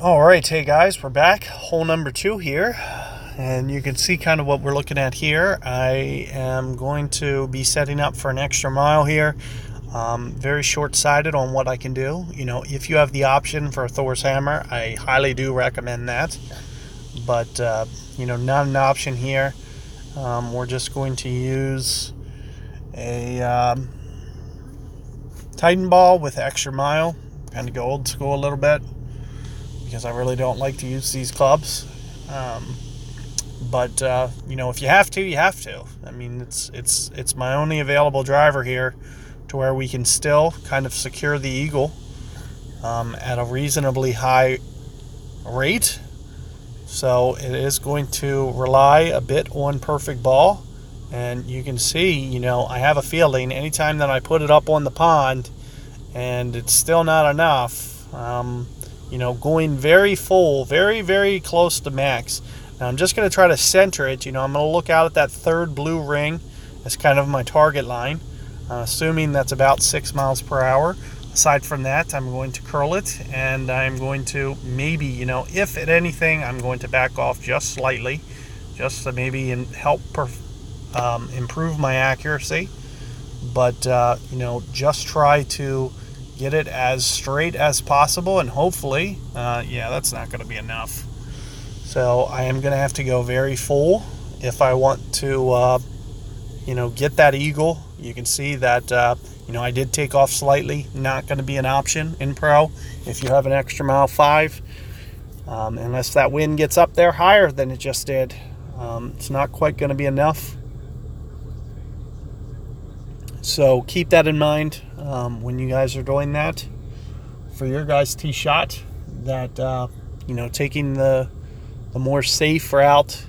All right, hey guys, we're back. Hole number 2 here, and you can see kind of what we're looking at here. I am going to be setting up for an extra mile here. Very short-sighted on what I can do. You know, if you have the option for a Thor's hammer, I highly do recommend that. But you know, not an option here. We're just going to use a Titan ball with extra mile. Kind of go old school a little bit, because I really don't like to use these clubs. But you know, if you have to, you have to. I mean, it's my only available driver here to where we can still kind of secure the eagle at a reasonably high rate. So it is going to rely a bit on perfect ball. And you can see, you know, I have a feeling anytime that I put it up on the pond and it's still not enough, you know, going very full, very, very close to max. Now I'm just going to try to center it. You know, I'm going to look out at that third blue ring as kind of my target line, assuming that's about 6 miles per hour. Aside from that, I'm going to curl it, and I'm going to maybe, you know, if at anything, I'm going to back off just slightly, just to maybe help improve my accuracy. But, you know, just try to get it as straight as possible, and hopefully, yeah, that's not going to be enough. So I am going to have to go very full if I want to, you know, get that eagle. You can see that, you know, I did take off slightly. Not going to be an option in pro if you have an extra mile 5, unless that wind gets up there higher than it just did. It's not quite going to be enough. So keep that in mind when you guys are doing that for your guys' tee shot. That you know, taking the more safe route.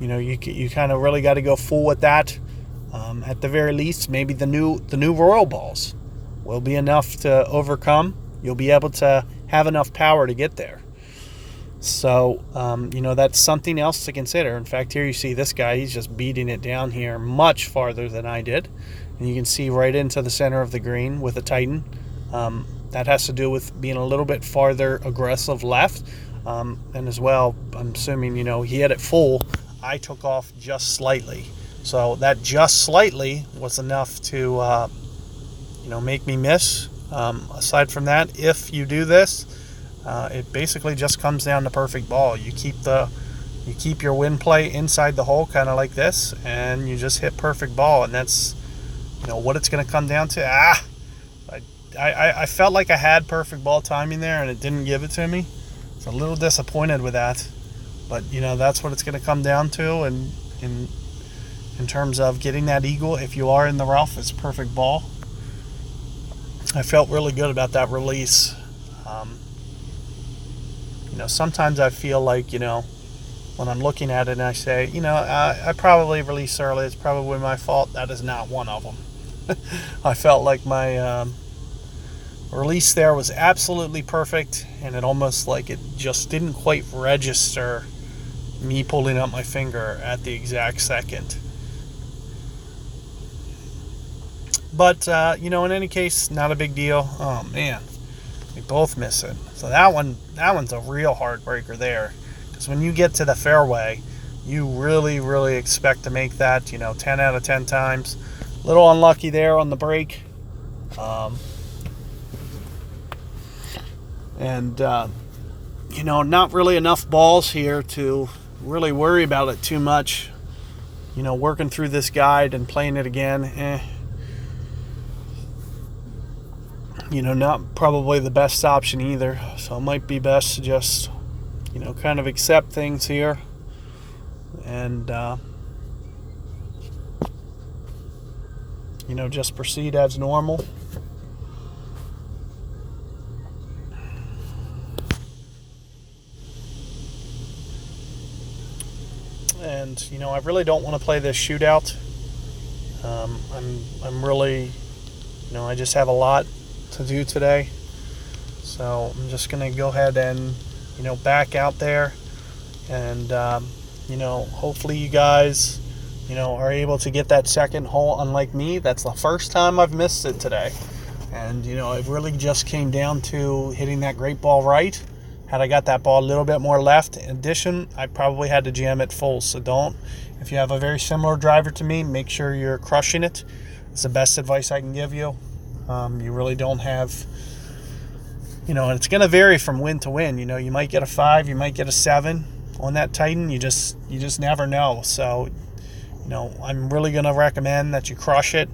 You know, you kind of really got to go full with that. At the very least, maybe the new Royal balls will be enough to overcome. You'll be able to have enough power to get there. So, you know, that's something else to consider. In fact, here you see this guy, he's just beating it down here much farther than I did. And you can see right into the center of the green with the Titan. That has to do with being a little bit farther aggressive left. And as well, I'm assuming, you know, he had it full. I took off just slightly. So that just slightly was enough to, you know, make me miss. Aside from that, if you do this, it basically just comes down to perfect ball. You keep your wind play inside the hole, kind of like this, and you just hit perfect ball, and that's, you know, what it's going to come down to. I felt like I had perfect ball timing there, and it didn't give it to me. So a little disappointed with that, but you know, that's what it's going to come down to, and in terms of getting that eagle, if you are in the rough, it's perfect ball. I felt really good about that release. You know, sometimes I feel like, you know, when I'm looking at it and I say, you know, I probably released early, it's probably my fault. That is not one of them. I felt like my release there was absolutely perfect, and it almost like it just didn't quite register me pulling up my finger at the exact second. But, you know, in any case, not a big deal. Oh, man. We both miss it. So that one's a real heartbreaker there. Because when you get to the fairway, you really, really expect to make that, you know, 10 out of 10 times. A little unlucky there on the break. You know, not really enough balls here to really worry about it too much. You know, working through this guide and playing it again, you know, not probably the best option either. So it might be best to just, you know, kind of accept things here and, you know, just proceed as normal. And, you know, I really don't want to play this shootout. I'm really, you know, I just have a lot to do today, so I'm just gonna go ahead and, you know, back out there, and you know, hopefully you guys, you know, are able to get that second hole. Unlike me, that's the first time I've missed it today, And, you know, it really just came down to hitting that great ball right. Had I got that ball a little bit more left, in addition, I probably had to jam it full. So don't, if you have a very similar driver to me, make sure you're crushing it. It's the best advice I can give you. You really don't have, you know, and it's going to vary from win to win. You know, you might get a 5, you might get a 7 on that Titan. You just never know. So, you know, I'm really going to recommend that you crush it.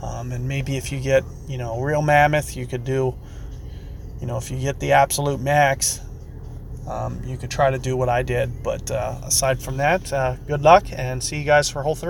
And maybe if you get, you know, a real mammoth, you could do, you know, if you get the absolute max, you could try to do what I did. But aside from that, good luck, and see you guys for hole 3.